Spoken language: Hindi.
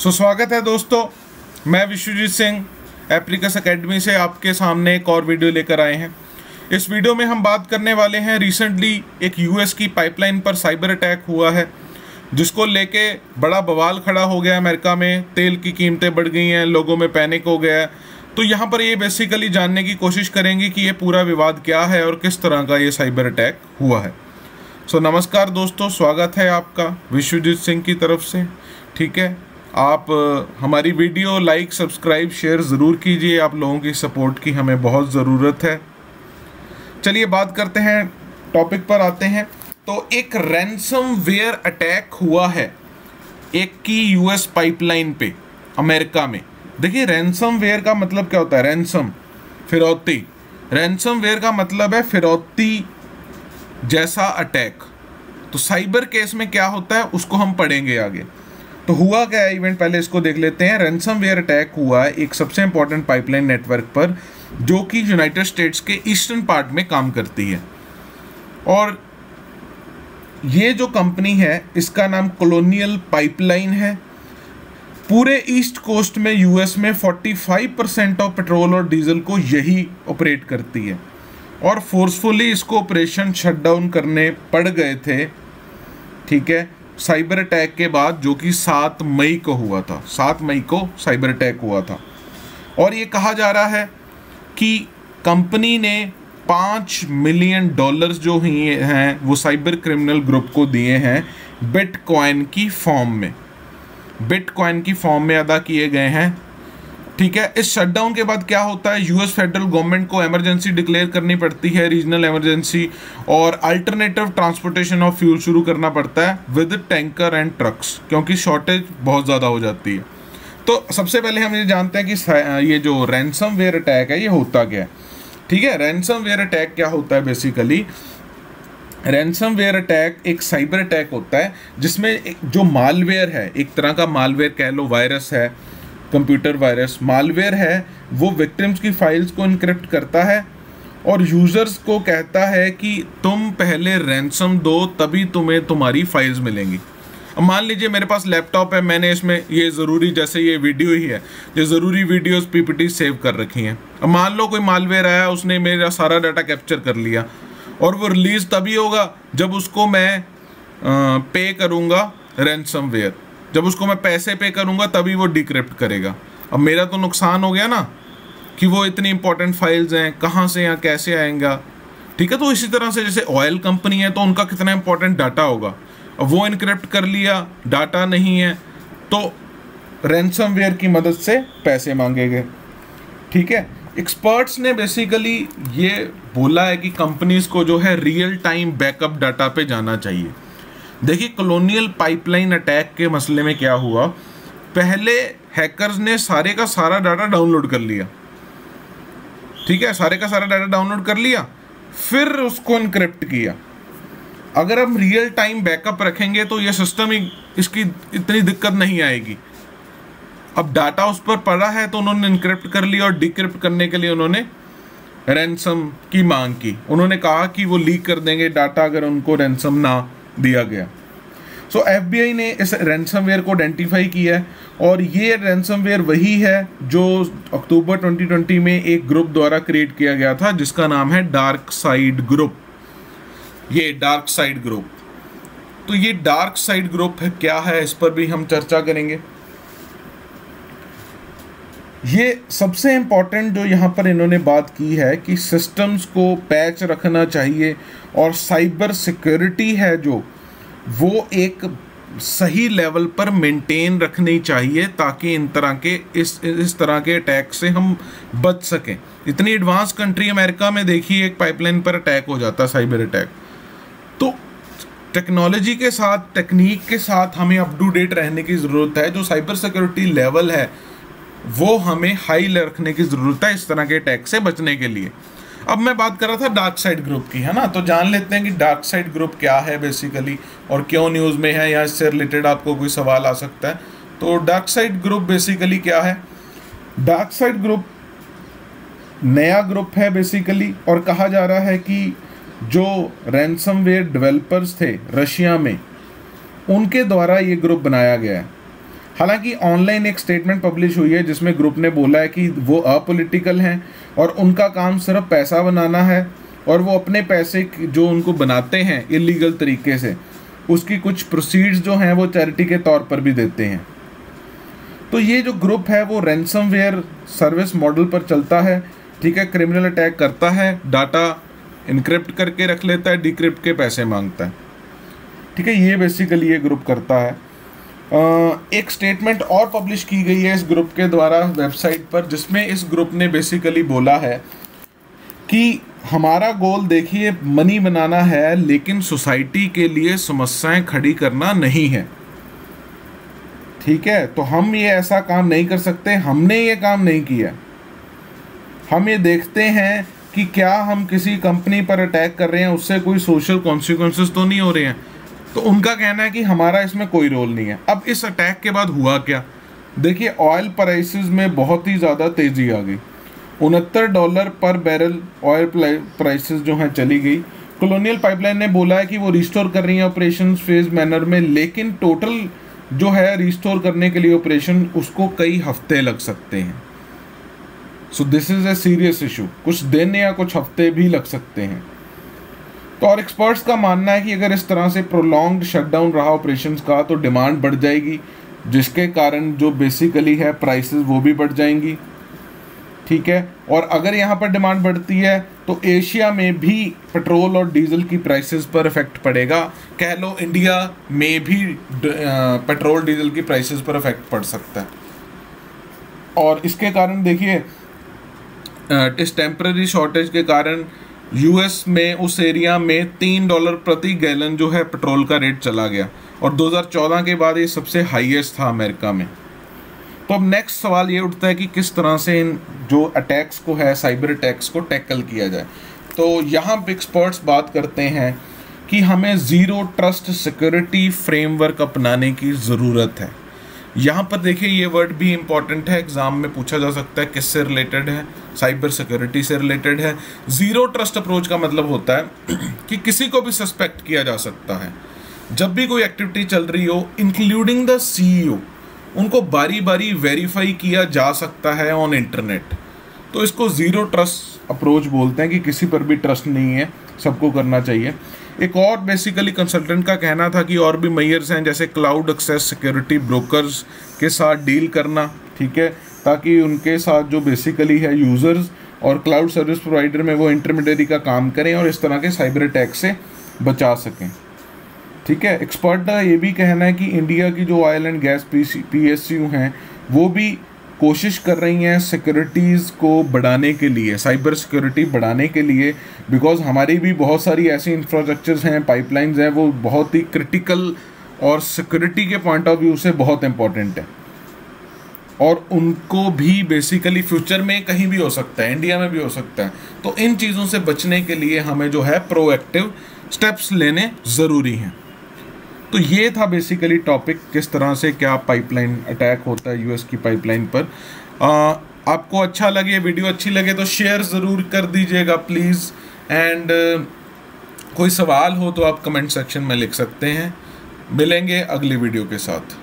स्वागत है दोस्तों, मैं विश्वजीत सिंह एप्लिकस एकेडमी से आपके सामने एक और वीडियो लेकर आए हैं। इस वीडियो में हम बात करने वाले हैं रिसेंटली एक यूएस की पाइपलाइन पर साइबर अटैक हुआ है, जिसको लेके बड़ा बवाल खड़ा हो गया। अमेरिका में तेल की कीमतें बढ़ गई हैं, लोगों में पैनिक हो गया है। तो यहाँ पर ये बेसिकली जानने की कोशिश करेंगे कि ये पूरा विवाद क्या है और किस तरह का ये साइबर अटैक हुआ है। नमस्कार दोस्तों, स्वागत है आपका विश्वजीत सिंह की तरफ से। ठीक है, आप हमारी वीडियो लाइक, सब्सक्राइब, शेयर ज़रूर कीजिए। आप लोगों की सपोर्ट की हमें बहुत ज़रूरत है। चलिए बात करते हैं, टॉपिक पर आते हैं। तो एक रैंसमवेयर अटैक हुआ है एक की यूएस पाइपलाइन पे अमेरिका में। देखिए, रैंसमवेयर का मतलब क्या होता है? रैंसम, फिरौती। रैंसमवेयर का मतलब है फिरौती जैसा अटैक। तो साइबर केस में क्या होता है उसको हम पढ़ेंगे आगे। तो हुआ क्या है इवेंट, पहले इसको देख लेते हैं। रैंसमवेयर अटैक हुआ है एक सबसे इंपॉर्टेंट पाइपलाइन नेटवर्क पर, जो कि यूनाइटेड स्टेट्स के ईस्टर्न पार्ट में काम करती है। और ये जो कंपनी है इसका नाम कॉलोनियल पाइपलाइन है। पूरे ईस्ट कोस्ट में यूएस में 45% ऑफ पेट्रोल और डीजल को यही ऑपरेट करती है। और फोर्सफुली इसको ऑपरेशन शटडाउन करने पड़ गए थे, ठीक है, साइबर अटैक के बाद, जो कि 7 मई को हुआ था। 7 मई को साइबर अटैक हुआ था। और ये कहा जा रहा है कि कंपनी ने $5 मिलियन जो ही हैं वो साइबर क्रिमिनल ग्रुप को दिए हैं बिटकॉइन की फॉर्म में। बिटकॉइन की फॉर्म में अदा किए गए हैं। ठीक है, इस शटडाउन के बाद क्या होता है, यूएस फेडरल गवर्नमेंट को इमरजेंसी डिक्लेयर करनी पड़ती है, रीजनल इमरजेंसी, और अल्टरनेटिव ट्रांसपोर्टेशन ऑफ फ्यूल शुरू करना पड़ता है विद टैंकर एंड ट्रक्स, क्योंकि शॉर्टेज बहुत ज़्यादा हो जाती है। तो सबसे पहले हम ये जानते हैं कि ये जो रैंसमवेयर अटैक है ये होता क्या है। ठीक है, रैंसमवेयर अटैक क्या होता है? बेसिकली रैंसमवेयर अटैक एक साइबर अटैक होता है जिसमें जो मालवेयर है, एक तरह का मालवेयर कह लो, वायरस है, कंप्यूटर वायरस मालवेयर है, वो विक्टिम्स की फाइल्स को इनक्रिप्ट करता है और यूज़र्स को कहता है कि तुम पहले रैंसम दो तभी तुम्हें तुम्हारी फाइल्स मिलेंगी। अब मान लीजिए मेरे पास लैपटॉप है, मैंने इसमें ये ज़रूरी, जैसे ये वीडियो ही है, ये ज़रूरी वीडियोस पीपीटी सेव कर रखी हैं। अब मान लो कोई मालवेयर आया, उसने मेरा सारा डाटा कैप्चर कर लिया, और वो रिलीज़ तभी होगा जब उसको मैं पे करूँगा रैंसमवेयर। जब उसको मैं पैसे पे करूंगा तभी वो डिक्रिप्ट करेगा। अब मेरा तो नुकसान हो गया ना, कि वो इतनी इंपॉर्टेंट फाइल्स हैं, कहाँ से या कैसे आएंगा। ठीक है, तो इसी तरह से जैसे ऑयल कंपनी है तो उनका कितना इंपॉर्टेंट डाटा होगा, अब वो इनक्रिप्ट कर लिया, डाटा नहीं है, तो रैंसमवेयर की मदद से पैसे मांगे गए। ठीक है, एक्सपर्ट्स ने बेसिकली ये बोला है कि कंपनीज को जो है रियल टाइम बैकअप डाटा पे जाना चाहिए। देखिए, कॉलोनियल पाइपलाइन अटैक के मसले में क्या हुआ, पहले हैकर्स ने सारे का सारा डाटा डाउनलोड कर लिया। ठीक है, सारे का सारा डाटा डाउनलोड कर लिया, फिर उसको इनक्रिप्ट किया। अगर हम रियल टाइम बैकअप रखेंगे तो ये सिस्टम इसकी इतनी दिक्कत नहीं आएगी। अब डाटा उस पर पड़ा है तो उन्होंने इनक्रिप्ट कर लिया, और डिक्रिप्ट करने के लिए उन्होंने रैंसम की मांग की। उन्होंने कहा कि वो लीक कर देंगे डाटा अगर उनको रैंसम ना दिया गया। सो एफबीआई ने इस रैंसमवेयर को आइडेंटिफाई किया है, और ये रैंसमवेयर वही है जो अक्टूबर 2020 में एक ग्रुप द्वारा क्रिएट किया गया था, जिसका नाम है डार्क साइड ग्रुप। ये डार्क साइड ग्रुप, तो ये डार्क साइड ग्रुप है क्या है, इस पर भी हम चर्चा करेंगे। ये सबसे इम्पॉर्टेंट जो यहाँ पर इन्होंने बात की है कि सिस्टम्स को पैच रखना चाहिए, और साइबर सिक्योरिटी है जो वो एक सही लेवल पर मेंटेन रखनी चाहिए, ताकि इन तरह के इस तरह के अटैक से हम बच सकें। इतनी एडवांस कंट्री अमेरिका में देखिए, एक पाइपलाइन पर अटैक हो जाता है, साइबर अटैक। तो टेक्नोलॉजी के साथ, टेक्निक के साथ हमें अप टू डेट रहने की ज़रूरत है। जो साइबर सिक्योरिटी लेवल है वो हमें हाई रखने की ज़रूरत है इस तरह के अटैक से बचने के लिए। अब मैं बात कर रहा था डार्क साइड ग्रुप की, है ना, तो जान लेते हैं कि डार्क साइड ग्रुप क्या है बेसिकली, और क्यों न्यूज़ में है, या इससे रिलेटेड आपको कोई सवाल आ सकता है। तो डार्क साइड ग्रुप बेसिकली क्या है? डार्क साइड ग्रुप नया ग्रुप है बेसिकली, और कहा जा रहा है कि जो रैंसमवेयर डेवलपर्स थे रशिया में, उनके द्वारा ये ग्रुप बनाया गया है। हालांकि ऑनलाइन एक स्टेटमेंट पब्लिश हुई है जिसमें ग्रुप ने बोला है कि वो अपॉलिटिकल हैं और उनका काम सिर्फ पैसा बनाना है और वो अपने पैसे जो उनको बनाते हैं इलीगल तरीके से उसकी कुछ प्रोसीड्स जो हैं वो चैरिटी के तौर पर भी देते हैं। तो ये जो ग्रुप है वो रैंसमवेयर सर्विस मॉडल पर चलता है, ठीक है। क्रिमिनल अटैक करता है, डाटा इनक्रिप्ट करके रख लेता है, डिक्रिप्ट के पैसे मांगता है, ठीक है। ये बेसिकली ये ग्रुप करता है। एक स्टेटमेंट और पब्लिश की गई है इस ग्रुप के द्वारा वेबसाइट पर, जिसमें इस ग्रुप ने बेसिकली बोला है कि हमारा गोल देखिए मनी बनाना है, लेकिन सोसाइटी के लिए समस्याएं खड़ी करना नहीं है, ठीक है। तो हम ये ऐसा काम नहीं कर सकते, हमने ये काम नहीं किया। हम ये देखते हैं कि क्या हम किसी कंपनी पर अटैक कर रहे हैं उससे कोई सोशल कॉन्सिक्वेंसेस तो नहीं हो रहे हैं। तो उनका कहना है कि हमारा इसमें कोई रोल नहीं है। अब इस अटैक के बाद हुआ क्या, देखिए ऑयल प्राइसेस में बहुत ही ज़्यादा तेज़ी आ गई, $69 पर बैरल ऑयल प्राइसेस जो हैं चली गई। कॉलोनियल पाइपलाइन ने बोला है कि वो रिस्टोर कर रही है ऑपरेशन फेज मैनर में, लेकिन टोटल जो है रिस्टोर करने के लिए ऑपरेशन उसको कई हफ्ते लग सकते हैं। So this is a serious issue, कुछ दिन या कुछ हफ्ते भी लग सकते हैं। तो और एक्सपर्ट्स का मानना है कि अगर इस तरह से प्रोलॉन्ग्ड शटडाउन रहा ऑपरेशंस का तो डिमांड बढ़ जाएगी, जिसके कारण जो बेसिकली है प्राइसेस वो भी बढ़ जाएंगी, ठीक है। और अगर यहाँ पर डिमांड बढ़ती है तो एशिया में भी पेट्रोल और डीजल की प्राइसेस पर इफेक्ट पड़ेगा। कह लो इंडिया में भी पेट्रोल डीजल की प्राइसेस पर इफेक्ट पड़ सकता है। और इसके कारण देखिए इस टेम्पररी शॉर्टेज के कारण यूएस में उस एरिया में $3 प्रति गैलन जो है पेट्रोल का रेट चला गया, और 2014 के बाद ये सबसे हाईएस्ट था अमेरिका में। तो अब नेक्स्ट सवाल ये उठता है कि किस तरह से इन जो अटैक्स को है, साइबर अटैक्स को टैकल किया जाए। तो यहाँ एक्सपर्ट्स बात करते हैं कि हमें ज़ीरो ट्रस्ट सिक्योरिटी फ्रेमवर्क अपनाने की ज़रूरत है। यहाँ पर देखिए ये वर्ड भी इम्पॉर्टेंट है, एग्जाम में पूछा जा सकता है किससे रिलेटेड है, साइबर सिक्योरिटी से रिलेटेड है। ज़ीरो ट्रस्ट अप्रोच का मतलब होता है कि किसी को भी सस्पेक्ट किया जा सकता है। जब भी कोई एक्टिविटी चल रही हो इंक्लूडिंग द CEO, उनको बारी बारी वेरीफाई किया जा सकता है ऑन इंटरनेट। तो इसको ज़ीरो ट्रस्ट अप्रोच बोलते हैं कि किसी पर भी ट्रस्ट नहीं है, सबको करना चाहिए। एक और बेसिकली कंसल्टेंट का कहना था कि और भी मेयर्स हैं, जैसे क्लाउड एक्सेस सिक्योरिटी ब्रोकर्स के साथ डील करना, ठीक है, ताकि उनके साथ जो बेसिकली है यूज़र्स और क्लाउड सर्विस प्रोवाइडर में वो इंटरमीडियरी का काम करें और इस तरह के साइबर अटैक से बचा सकें, ठीक है। एक्सपर्ट का ये भी कहना है कि इंडिया की जो ऑयल एंड गैस PSU हैं वो भी कोशिश कर रही हैं सिक्योरिटीज़ को बढ़ाने के लिए, साइबर सिक्योरिटी बढ़ाने के लिए, बिकॉज हमारी भी बहुत सारी ऐसी इंफ्रास्ट्रक्चर्स हैं, पाइपलाइंस हैं, वो बहुत ही क्रिटिकल और सिक्योरिटी के पॉइंट ऑफ व्यू से बहुत इंपॉर्टेंट है, और उनको भी बेसिकली फ्यूचर में कहीं भी हो सकता है, इंडिया में भी हो सकता है। तो इन चीज़ों से बचने के लिए हमें जो है प्रोएक्टिव स्टेप्स लेने ज़रूरी हैं। तो ये था बेसिकली टॉपिक, किस तरह से क्या पाइपलाइन अटैक होता है यूएस की पाइपलाइन पर। आपको अच्छा लगे, वीडियो अच्छी लगे तो शेयर ज़रूर कर दीजिएगा प्लीज़। एंड कोई सवाल हो तो आप कमेंट सेक्शन में लिख सकते हैं। मिलेंगे अगली वीडियो के साथ।